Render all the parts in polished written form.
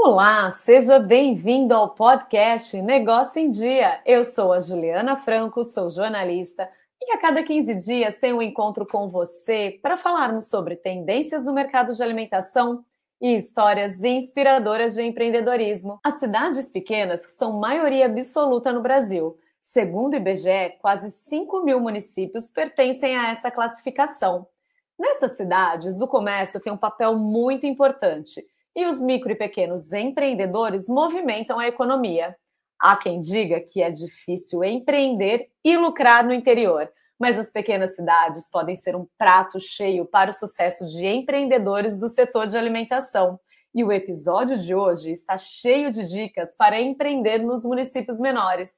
Olá, seja bem-vindo ao podcast Negócio em Dia. Eu sou a Juliana Franco, sou jornalista e a cada 15 dias tenho um encontro com você para falarmos sobre tendências do mercado de alimentação e histórias inspiradoras de empreendedorismo. As cidades pequenas são maioria absoluta no Brasil. Segundo o IBGE, quase 5 mil municípios pertencem a essa classificação. Nessas cidades, o comércio tem um papel muito importante. E os micro e pequenos empreendedores movimentam a economia. Há quem diga que é difícil empreender e lucrar no interior, mas as pequenas cidades podem ser um prato cheio para o sucesso de empreendedores do setor de alimentação. E o episódio de hoje está cheio de dicas para empreender nos municípios menores.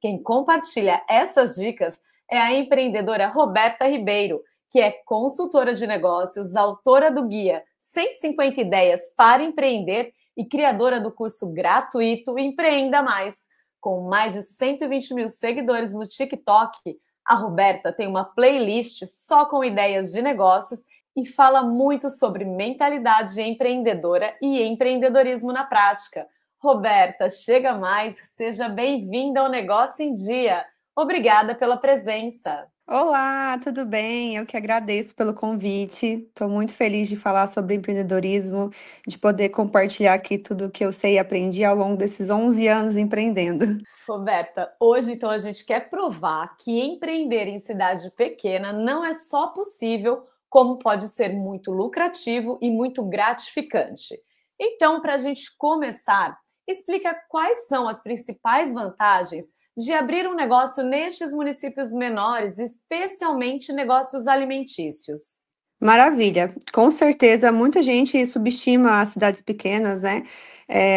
Quem compartilha essas dicas é a empreendedora Roberta Ribeiro, que é consultora de negócios, autora do guia 150 Ideias para Empreender e criadora do curso gratuito Empreenda Mais. Com mais de 120 mil seguidores no TikTok, a Roberta tem uma playlist só com ideias de negócios e fala muito sobre mentalidade empreendedora e empreendedorismo na prática. Roberta, chega mais, seja bem-vinda ao Negócio em Dia. Obrigada pela presença. Olá, tudo bem? Eu que agradeço pelo convite. Estou muito feliz de falar sobre empreendedorismo, de poder compartilhar aqui tudo o que eu sei e aprendi ao longo desses 11 anos empreendendo. Roberta, hoje então a gente quer provar que empreender em cidade pequena não é só possível, como pode ser muito lucrativo e muito gratificante. Então, para a gente começar, explica quais são as principais vantagens de abrir um negócio nestes municípios menores, especialmente negócios alimentícios. Maravilha! Com certeza, muita gente subestima as cidades pequenas, né?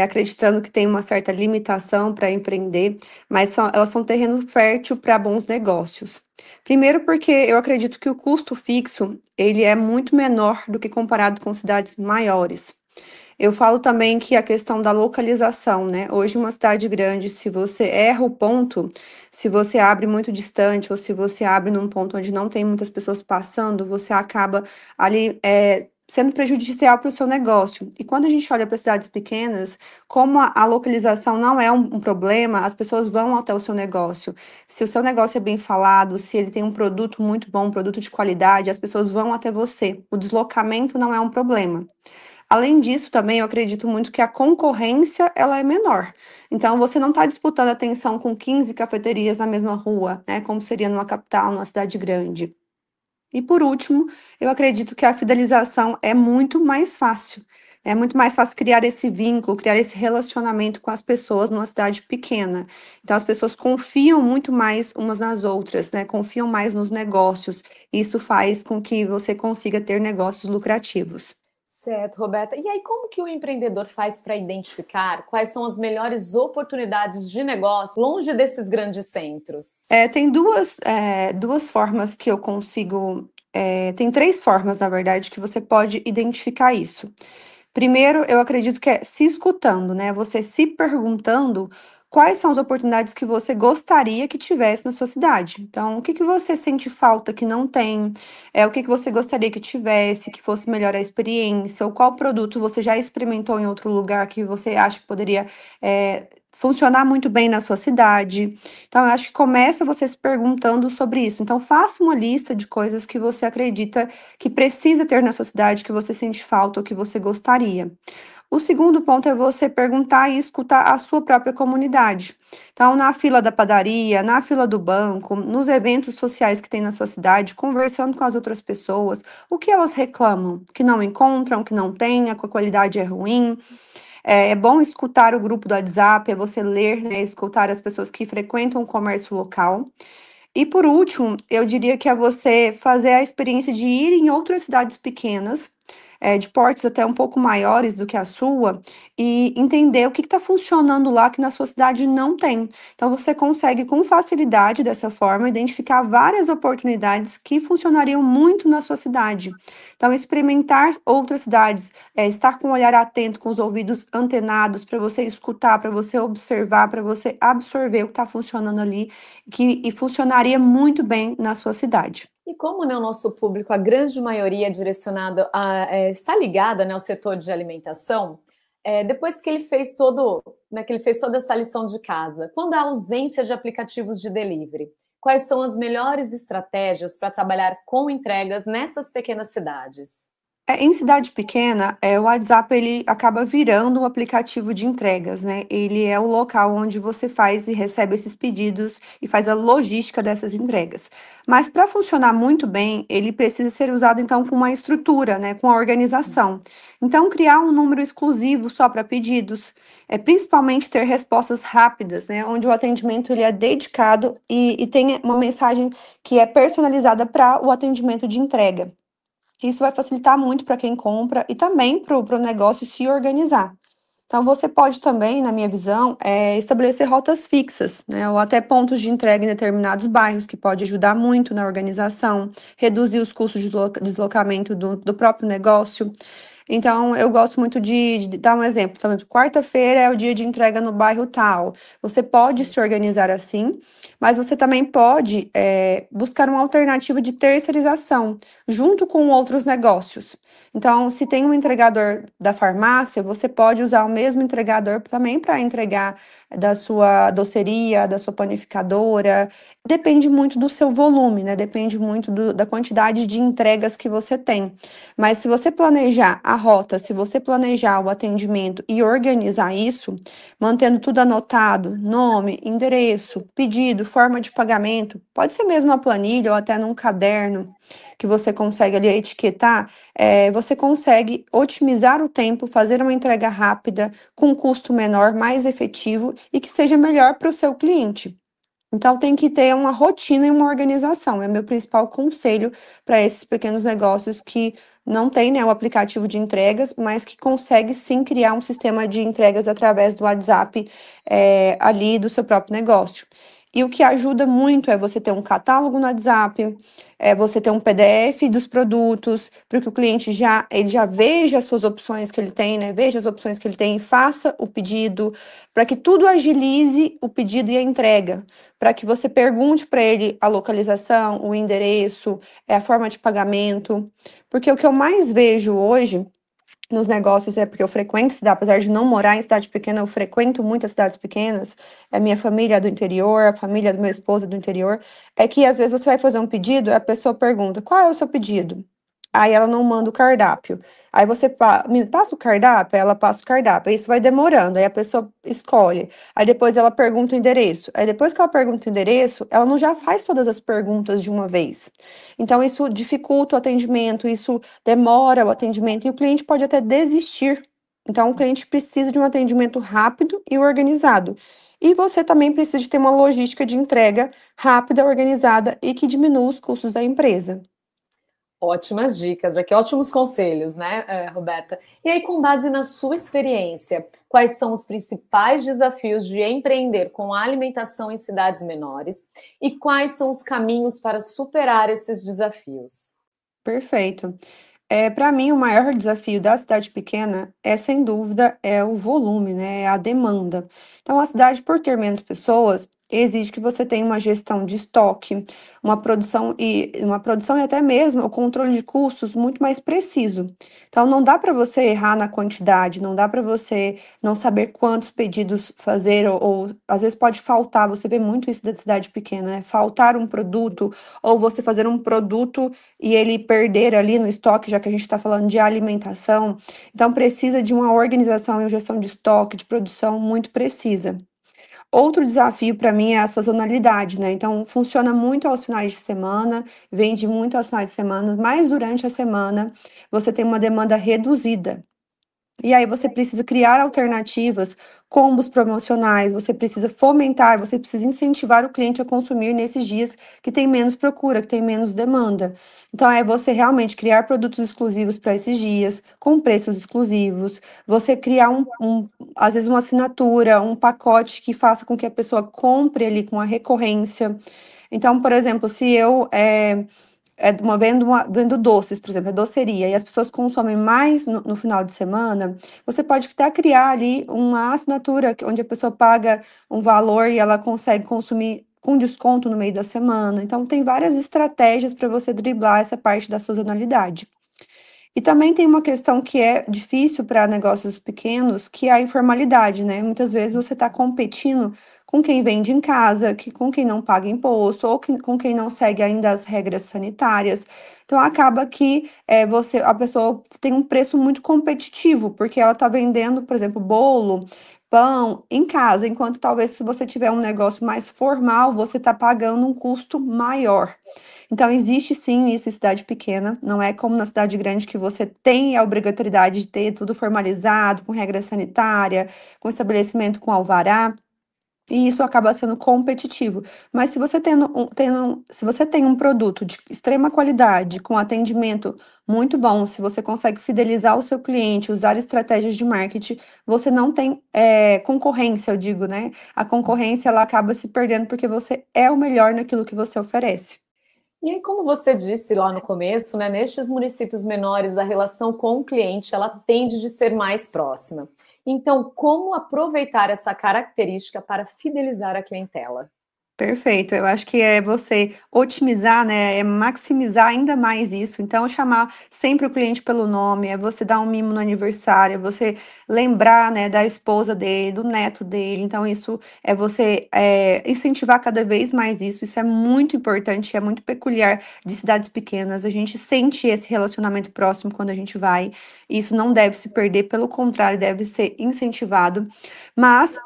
Acreditando que tem uma certa limitação para empreender, mas elas são terreno fértil para bons negócios. Primeiro, porque eu acredito que o custo fixo ele é muito menor do que comparado com cidades maiores. Eu falo também que a questão da localização, né? Hoje, uma cidade grande, se você erra o ponto, se você abre muito distante, ou se você abre num ponto onde não tem muitas pessoas passando, você acaba ali sendo prejudicial para o seu negócio. E quando a gente olha para cidades pequenas, como a localização não é um problema, as pessoas vão até o seu negócio. Se o seu negócio é bem falado, se ele tem um produto muito bom, um produto de qualidade, as pessoas vão até você. O deslocamento não é um problema. Além disso, também eu acredito muito que a concorrência ela é menor. Então, você não está disputando atenção com 15 cafeterias na mesma rua, né? Como seria numa capital, numa cidade grande. E por último, eu acredito que a fidelização é muito mais fácil. É muito mais fácil criar esse vínculo, criar esse relacionamento com as pessoas numa cidade pequena. Então, as pessoas confiam muito mais umas nas outras, né? Confiam mais nos negócios. Isso faz com que você consiga ter negócios lucrativos. Certo, Roberta. E aí, como que o empreendedor faz para identificar quais são as melhores oportunidades de negócio longe desses grandes centros? Tem duas formas que eu consigo. Tem três formas, na verdade, que você pode identificar isso. Primeiro, eu acredito que é se escutando, né? Você se perguntando quais são as oportunidades que você gostaria que tivesse na sua cidade. Então, o que que você sente falta que não tem? O que que você gostaria que tivesse, que fosse melhor a experiência? Ou qual produto você já experimentou em outro lugar que você acha que poderia, funcionar muito bem na sua cidade? Então, eu acho que começa você se perguntando sobre isso. Então, faça uma lista de coisas que você acredita que precisa ter na sua cidade, que você sente falta ou que você gostaria. O segundo ponto é você perguntar e escutar a sua própria comunidade. Então, na fila da padaria, na fila do banco, nos eventos sociais que tem na sua cidade, conversando com as outras pessoas, o que elas reclamam? Que não encontram, que não tem, a qualidade é ruim. É bom escutar o grupo do WhatsApp, é você ler, né, escutar as pessoas que frequentam o comércio local. E por último, eu diria que é você fazer a experiência de ir em outras cidades pequenas, de portes até um pouco maiores do que a sua, e entender o que está funcionando lá que na sua cidade não tem. Então, você consegue com facilidade, dessa forma, identificar várias oportunidades que funcionariam muito na sua cidade. Então, experimentar outras cidades, estar com o olhar atento, com os ouvidos antenados, para você escutar, para você observar, para você absorver o que está funcionando ali e funcionaria muito bem na sua cidade. E como, né, o nosso público, a grande maioria é direcionado está ligada, né, ao setor de alimentação, depois que ele fez todo, né, que ele fez toda essa lição de casa, quando há ausência de aplicativos de delivery, quais são as melhores estratégias para trabalhar com entregas nessas pequenas cidades? Em cidade pequena, o WhatsApp ele acaba virando um aplicativo de entregas, né? Ele é o local onde você faz e recebe esses pedidos e faz a logística dessas entregas. Mas para funcionar muito bem, ele precisa ser usado então com uma estrutura, né? Com a organização. Então, criar um número exclusivo só para pedidos, principalmente ter respostas rápidas, né? Onde o atendimento ele é dedicado e tem uma mensagem que é personalizada para o atendimento de entrega. Isso vai facilitar muito para quem compra e também para o negócio se organizar. Então, você pode também, na minha visão, estabelecer rotas fixas, né, ou até pontos de entrega em determinados bairros, que pode ajudar muito na organização, reduzir os custos de deslocamento do próprio negócio. Então, eu gosto muito de dar um exemplo. Então, quarta-feira é o dia de entrega no bairro tal. Você pode se organizar assim, mas você também pode buscar uma alternativa de terceirização, junto com outros negócios. Então, se tem um entregador da farmácia, você pode usar o mesmo entregador também para entregar da sua doceria, da sua panificadora. Depende muito do seu volume, né? Depende muito da quantidade de entregas que você tem. Mas se você planejar a rota, se você planejar o atendimento e organizar isso, mantendo tudo anotado, nome, endereço, pedido, forma de pagamento, pode ser mesmo uma planilha ou até num caderno que você consegue ali etiquetar, você consegue otimizar o tempo, fazer uma entrega rápida, com um custo menor, mais efetivo e que seja melhor para o seu cliente. Então, tem que ter uma rotina e uma organização. É meu principal conselho para esses pequenos negócios que não tem, né, o aplicativo de entregas, mas que consegue sim criar um sistema de entregas através do WhatsApp, ali do seu próprio negócio. E o que ajuda muito é você ter um catálogo no WhatsApp, você ter um PDF dos produtos, para que o cliente ele já veja as suas opções que ele tem, né? Veja as opções que ele tem e faça o pedido, para que tudo agilize o pedido e a entrega, para que você pergunte para ele a localização, o endereço, a forma de pagamento. Porque o que eu mais vejo hoje nos negócios, porque eu frequento cidade, apesar de não morar em cidade pequena, eu frequento muitas cidades pequenas, a minha família é do interior, a família do meu esposo é do interior, é que às vezes você vai fazer um pedido, a pessoa pergunta, qual é o seu pedido? Aí ela não manda o cardápio. Aí você me passa o cardápio, ela passa o cardápio. Aí isso vai demorando, aí a pessoa escolhe. Aí depois ela pergunta o endereço. Aí depois que ela pergunta o endereço, ela não já faz todas as perguntas de uma vez. Então isso dificulta o atendimento, isso demora o atendimento e o cliente pode até desistir. Então o cliente precisa de um atendimento rápido e organizado. E você também precisa de ter uma logística de entrega rápida, organizada e que diminua os custos da empresa. Ótimas dicas aqui, ótimos conselhos, né, Roberta? E aí, com base na sua experiência, quais são os principais desafios de empreender com a alimentação em cidades menores e quais são os caminhos para superar esses desafios? Perfeito. Para mim, o maior desafio da cidade pequena sem dúvida, o volume, né? É a demanda. Então, a cidade, por ter menos pessoas, exige que você tenha uma gestão de estoque, uma produção e até mesmo o controle de custos muito mais preciso. Então, não dá para você errar na quantidade, não dá para você não saber quantos pedidos fazer, ou às vezes pode faltar, você vê muito isso da cidade pequena, né? Faltar um produto, ou você fazer um produto e ele perder ali no estoque, já que a gente está falando de alimentação, então precisa de uma organização e gestão de estoque, de produção muito precisa. Outro desafio para mim é a sazonalidade, né? Então funciona muito aos finais de semana, vende muito aos finais de semana, mas durante a semana você tem uma demanda reduzida. E aí você precisa criar alternativas, combos promocionais, você precisa fomentar, você precisa incentivar o cliente a consumir nesses dias que tem menos procura, que tem menos demanda. Então é você realmente criar produtos exclusivos para esses dias, com preços exclusivos, você criar às vezes uma assinatura, um pacote que faça com que a pessoa compre ali com a recorrência. Então, por exemplo, se eu vendo doces, por exemplo, é doceria, e as pessoas consomem mais no final de semana, você pode até criar ali uma assinatura onde a pessoa paga um valor e ela consegue consumir com desconto no meio da semana. Então, tem várias estratégias para você driblar essa parte da sazonalidade. E também tem uma questão que é difícil para negócios pequenos, que é a informalidade, né? Muitas vezes você está competindo com quem vende em casa, com quem não paga imposto, ou com quem não segue ainda as regras sanitárias. Então acaba que a pessoa tem um preço muito competitivo, porque ela está vendendo, por exemplo, bolo, pão em casa, enquanto talvez se você tiver um negócio mais formal, você está pagando um custo maior. Então, existe sim isso em cidade pequena, não é como na cidade grande que você tem a obrigatoriedade de ter tudo formalizado, com regra sanitária, com estabelecimento com alvará, e isso acaba sendo competitivo. Mas se você se você tem um produto de extrema qualidade, com atendimento muito bom, se você consegue fidelizar o seu cliente, usar estratégias de marketing, você não tem concorrência, eu digo, né? A concorrência ela acaba se perdendo porque você é o melhor naquilo que você oferece. E aí, como você disse lá no começo, né, nestes municípios menores, a relação com o cliente, ela tende de ser mais próxima. Então, como aproveitar essa característica para fidelizar a clientela? Perfeito, eu acho que é você otimizar, né, é maximizar ainda mais isso. Então, chamar sempre o cliente pelo nome, é você dar um mimo no aniversário, é você lembrar, né, da esposa dele, do neto dele. Então, isso é você incentivar cada vez mais isso. Isso é muito importante, é muito peculiar de cidades pequenas. A gente sente esse relacionamento próximo quando a gente vai. Isso não deve se perder, pelo contrário, deve ser incentivado. Mas,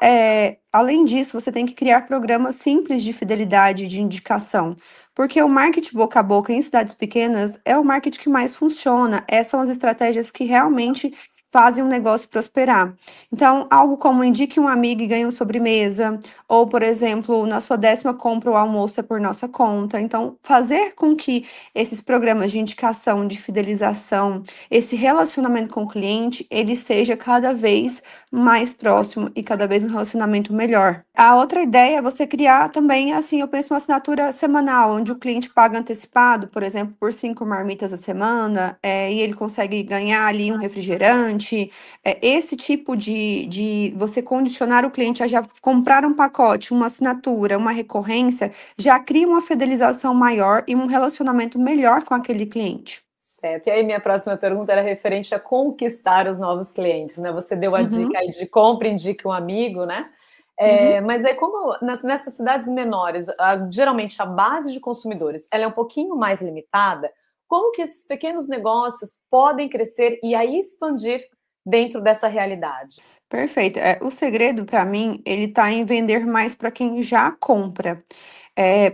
além disso, você tem que criar programas simples de fidelidade, de indicação, porque o marketing boca a boca em cidades pequenas é o marketing que mais funciona. Essas são as estratégias que realmente fazem um negócio prosperar. Então, algo como indique um amigo e ganhe uma sobremesa, ou, por exemplo, na sua 10ª compra o almoço é por nossa conta. Então, fazer com que esses programas de indicação, de fidelização, esse relacionamento com o cliente, ele seja cada vez mais próximo e cada vez um relacionamento melhor. A outra ideia é você criar também, assim, eu penso uma assinatura semanal, onde o cliente paga antecipado, por exemplo, por 5 marmitas a semana, e ele consegue ganhar ali um refrigerante. Esse tipo de você condicionar o cliente a já comprar um pacote, uma assinatura, uma recorrência, já cria uma fidelização maior e um relacionamento melhor com aquele cliente. Certo. E aí, minha próxima pergunta era referente a conquistar os novos clientes, né? Você deu a dica Uhum, aí de compra, indique um amigo, né? uhum. Mas aí, como nessas cidades menores, geralmente a base de consumidores ela é um pouquinho mais limitada, como que esses pequenos negócios podem crescer e aí expandir dentro dessa realidade? Perfeito. O segredo para mim, ele tá em vender mais para quem já compra.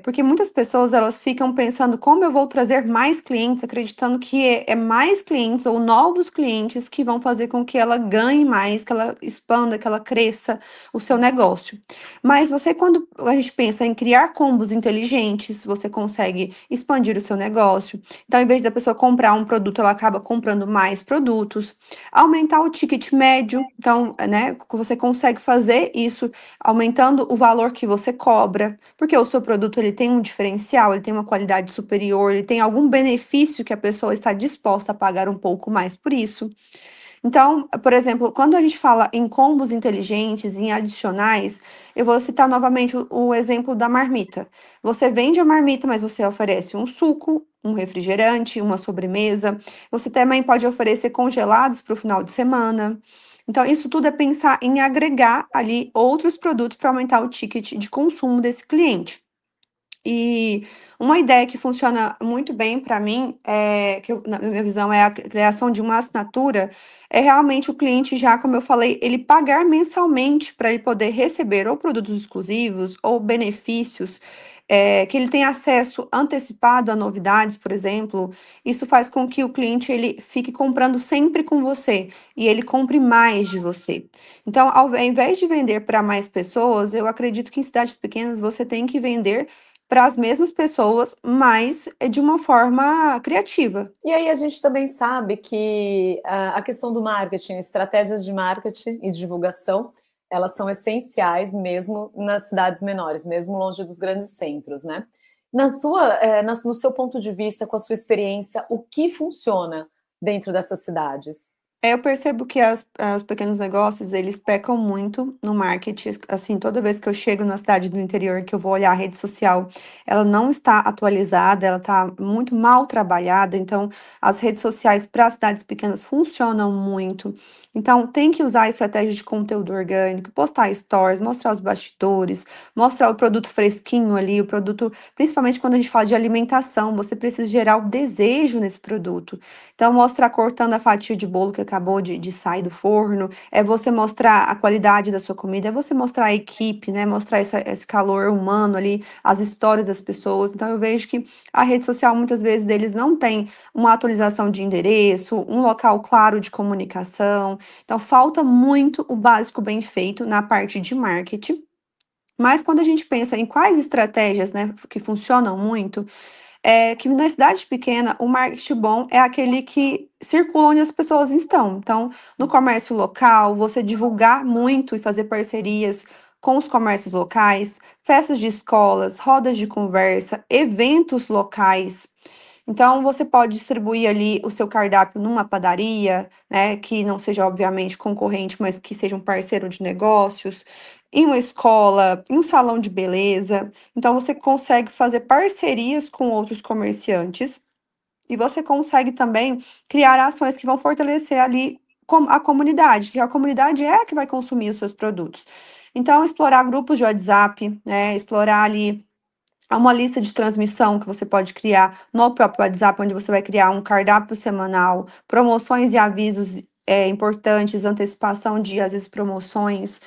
Porque muitas pessoas elas ficam pensando como eu vou trazer mais clientes, acreditando que é mais clientes ou novos clientes que vão fazer com que ela ganhe mais, que ela expanda, que ela cresça o seu negócio. Mas você, quando a gente pensa em criar combos inteligentes, você consegue expandir o seu negócio. Então, em vez da pessoa comprar um produto, ela acaba comprando mais produtos, aumentar o ticket médio. Então, né, você consegue fazer isso aumentando o valor que você cobra, porque o seu produto ele tem um diferencial, ele tem uma qualidade superior, ele tem algum benefício que a pessoa está disposta a pagar um pouco mais por isso. Então, por exemplo, quando a gente fala em combos inteligentes, em adicionais, eu vou citar novamente o exemplo da marmita. Você vende a marmita, mas você oferece um suco, um refrigerante, uma sobremesa. Você também pode oferecer congelados para o final de semana. Então, isso tudo é pensar em agregar ali outros produtos para aumentar o ticket de consumo desse cliente. E uma ideia que funciona muito bem para mim, na minha visão, é a criação de uma assinatura, é realmente o cliente já, como eu falei, ele pagar mensalmente para ele poder receber ou produtos exclusivos ou benefícios, que ele tenha acesso antecipado a novidades, por exemplo. Isso faz com que o cliente ele fique comprando sempre com você e ele compre mais de você. Então, ao invés de vender para mais pessoas, eu acredito que em cidades pequenas você tem que vender para as mesmas pessoas, mas de uma forma criativa. E aí a gente também sabe que a questão do marketing, estratégias de marketing e divulgação, elas são essenciais mesmo nas cidades menores, mesmo longe dos grandes centros, né? No seu ponto de vista, com a sua experiência, o que funciona dentro dessas cidades? Eu percebo que os pequenos negócios, eles pecam muito no marketing. Assim, toda vez que eu chego na cidade do interior, que eu vou olhar a rede social, ela não está atualizada, ela está muito mal trabalhada. Então, as redes sociais para cidades pequenas funcionam muito. Então, tem que usar estratégias de conteúdo orgânico, postar stories, mostrar os bastidores, mostrar o produto fresquinho ali, o produto, principalmente quando a gente fala de alimentação, você precisa gerar o desejo nesse produto. Então, mostrar cortando a fatia de bolo que acabou de sair do forno, é você mostrar a qualidade da sua comida, é você mostrar a equipe, né? Mostrar esse calor humano ali, as histórias das pessoas. Então, eu vejo que a rede social, muitas vezes, deles não tem uma atualização de endereço, um local claro de comunicação. Então, falta muito o básico bem feito na parte de marketing. Mas quando a gente pensa em quais estratégias, né, que funcionam muito, é que na cidade pequena, o marketing bom é aquele que circula onde as pessoas estão. Então, no comércio local, você divulgar muito e fazer parcerias com os comércios locais, festas de escolas, rodas de conversa, eventos locais. Então, você pode distribuir ali o seu cardápio numa padaria, né, que não seja obviamente concorrente, mas que seja um parceiro de negócios, em uma escola, em um salão de beleza. Então, você consegue fazer parcerias com outros comerciantes e você consegue também criar ações que vão fortalecer ali a comunidade, que a comunidade é a que vai consumir os seus produtos. Então, explorar grupos de WhatsApp, né, explorar ali. Há uma lista de transmissão que você pode criar no próprio WhatsApp, onde você vai criar um cardápio semanal, promoções e avisos importantes, antecipação de, às vezes, promoções.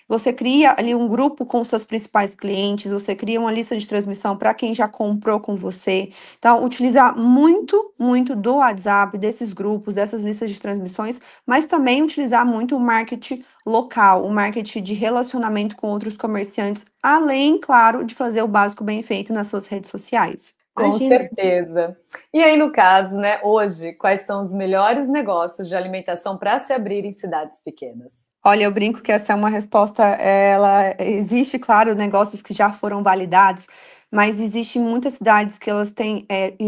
Você cria ali um grupo com os seus principais clientes, você cria uma lista de transmissão para quem já comprou com você. Então, utilizar muito, muito do WhatsApp, desses grupos, dessas listas de transmissões, mas também utilizar muito o marketing local, o marketing de relacionamento com outros comerciantes, além, claro, de fazer o básico bem feito nas suas redes sociais. Com Imagina. certeza. E aí, no caso, né, hoje, quais são os melhores negócios de alimentação para se abrir em cidades pequenas? Olha, eu brinco que essa é uma resposta, ela existe, claro, negócios que já foram validados, mas existem muitas cidades que elas têm,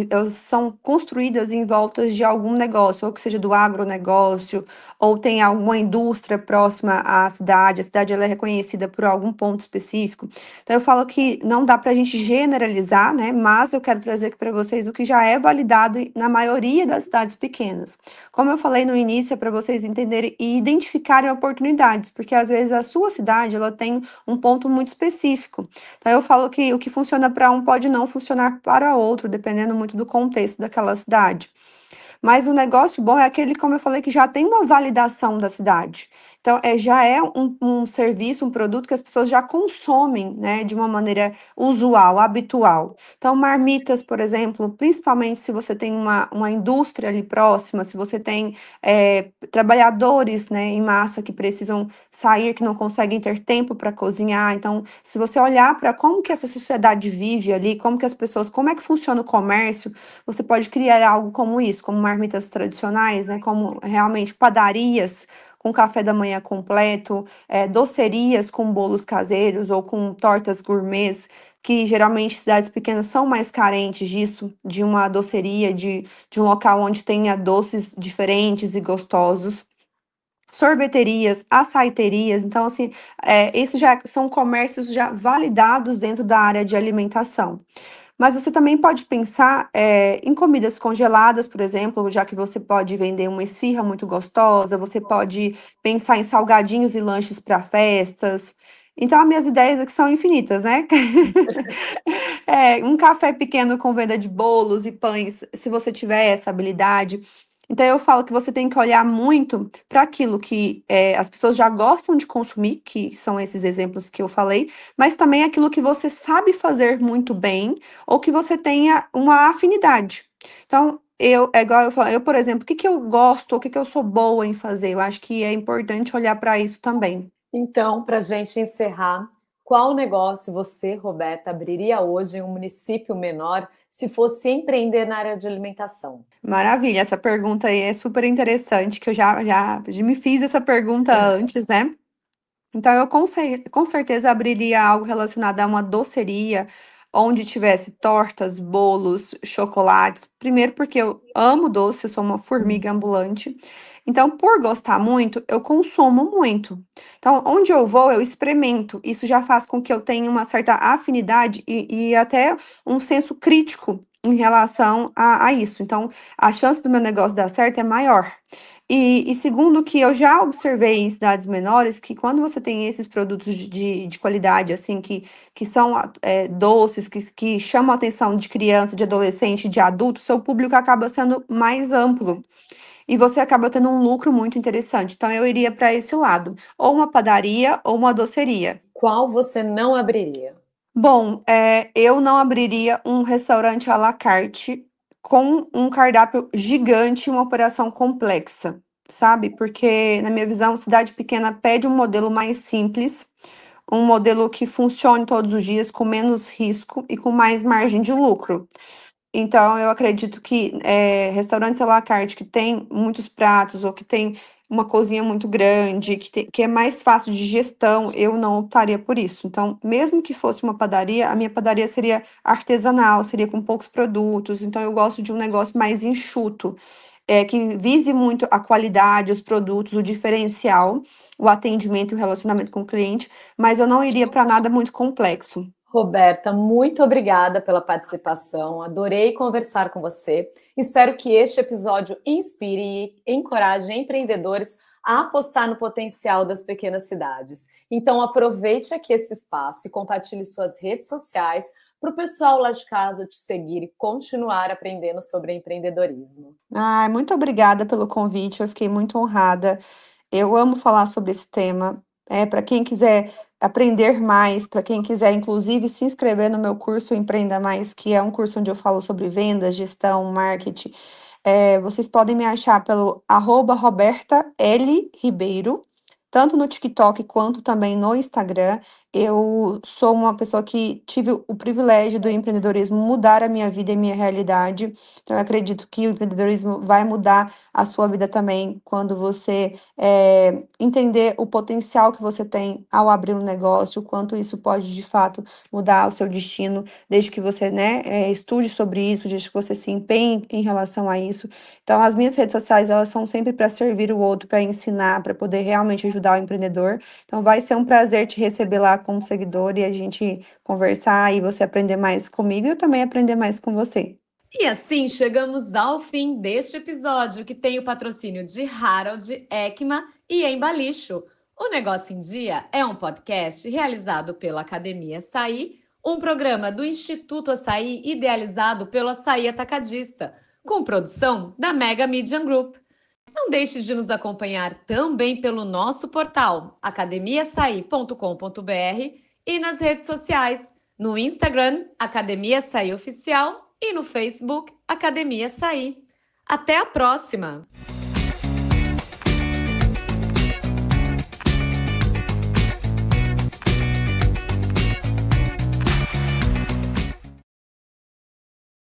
elas são construídas em voltas de algum negócio, ou que seja do agronegócio, ou tem alguma indústria próxima à cidade, a cidade ela é reconhecida por algum ponto específico. Então eu falo que não dá para a gente generalizar, né? Mas eu quero trazer aqui para vocês o que já é validado na maioria das cidades pequenas. Como eu falei no início, é para vocês entenderem e identificarem oportunidades, porque às vezes a sua cidade ela tem um ponto muito específico. Então eu falo que o que funciona para um pode não funcionar para outro, dependendo muito do contexto daquela cidade. Mas o negócio bom é aquele, como eu falei, que já tem uma validação da cidade. Então, já é um serviço, um produto que as pessoas já consomem, né, de uma maneira usual, habitual. Então, marmitas, por exemplo, principalmente se você tem uma indústria ali próxima, se você tem trabalhadores, né, em massa que precisam sair, que não conseguem ter tempo para cozinhar. Então, se você olhar para como que essa sociedade vive ali, como que as pessoas, como é que funciona o comércio, você pode criar algo como isso, como marmitas tradicionais, né? Como realmente padarias com café da manhã completo, docerias com bolos caseiros ou com tortas gourmets, que geralmente cidades pequenas são mais carentes disso, de uma doceria, de um local onde tenha doces diferentes e gostosos. Sorveterias, açaiterias, então assim, isso já são comércios já validados dentro da área de alimentação. Mas você também pode pensar, em comidas congeladas, por exemplo, já que você pode vender uma esfirra muito gostosa, você pode pensar em salgadinhos e lanches para festas. Então, as minhas ideias aqui são infinitas, né? Um café pequeno com venda de bolos e pães, se você tiver essa habilidade. Então, eu falo que você tem que olhar muito para aquilo que as pessoas já gostam de consumir, que são esses exemplos que eu falei, mas também aquilo que você sabe fazer muito bem ou que você tenha uma afinidade. Então, é igual eu falo, eu, por exemplo, o que que eu gosto, o que que eu sou boa em fazer? Eu acho que é importante olhar para isso também. Então, para a gente encerrar, qual negócio você, Roberta, abriria hoje em um município menor se fosse empreender na área de alimentação? Maravilha, essa pergunta aí é super interessante, que eu já me fiz essa pergunta antes, né? Então, eu com certeza abriria algo relacionado a uma doceria onde tivesse tortas, bolos, chocolates. Primeiro porque eu amo doce, eu sou uma formiga ambulante. Então, por gostar muito, eu consumo muito. Então, onde eu vou, eu experimento. Isso já faz com que eu tenha uma certa afinidade e até um senso crítico em relação a isso. Então, a chance do meu negócio dar certo é maior. E segundo que eu já observei em cidades menores, que quando você tem esses produtos de qualidade, assim, que são doces, que chamam a atenção de criança, de adolescente, de adulto, seu público acaba sendo mais amplo. E você acaba tendo um lucro muito interessante. Então, eu iria para esse lado, ou uma padaria ou uma doceria. Qual você não abriria? Bom, eu não abriria um restaurante à la carte com um cardápio gigante e uma operação complexa, sabe? Porque, na minha visão, cidade pequena pede um modelo mais simples, um modelo que funcione todos os dias, com menos risco e com mais margem de lucro. Então, eu acredito que restaurantes à la carte que tem muitos pratos ou que tem uma cozinha muito grande, que é mais fácil de gestão, eu não optaria por isso. Então, mesmo que fosse uma padaria, a minha padaria seria artesanal, seria com poucos produtos. Então, eu gosto de um negócio mais enxuto, que vise muito a qualidade, os produtos, o diferencial, o atendimento e o relacionamento com o cliente, mas eu não iria para nada muito complexo. Roberta, muito obrigada pela participação. Adorei conversar com você. Espero que este episódio inspire e encoraje empreendedores a apostar no potencial das pequenas cidades. Então, aproveite aqui esse espaço e compartilhe suas redes sociais para o pessoal lá de casa te seguir e continuar aprendendo sobre empreendedorismo. Ai, muito obrigada pelo convite, eu fiquei muito honrada. Eu amo falar sobre esse tema. Para quem quiser aprender mais, para quem quiser, inclusive, se inscrever no meu curso Empreenda Mais, que é um curso onde eu falo sobre vendas, gestão, marketing, vocês podem me achar pelo @Roberta L. Ribeiro, tanto no TikTok quanto também no Instagram. Eu sou uma pessoa que tive o privilégio do empreendedorismo mudar a minha vida e minha realidade. Então, eu acredito que o empreendedorismo vai mudar a sua vida também quando você entender o potencial que você tem ao abrir um negócio, o quanto isso pode de fato mudar o seu destino, desde que você, né, estude sobre isso, desde que você se empenhe em relação a isso. Então, as minhas redes sociais, elas são sempre para servir o outro, para ensinar, para poder realmente ajudar o empreendedor. Então, vai ser um prazer te receber lá como seguidor e a gente conversar e você aprender mais comigo e eu também aprender mais com você. E assim chegamos ao fim deste episódio, que tem o patrocínio de Harold, Ekman e Embalicho. O Negócio em Dia é um podcast realizado pela Academia Açaí, um programa do Instituto Açaí idealizado pelo Açaí Atacadista, com produção da Mega Media Group. Não deixe de nos acompanhar também pelo nosso portal academiaçaí.com.br e nas redes sociais, no Instagram, Academia Açaí Oficial, e no Facebook, Academia Açaí. Até a próxima!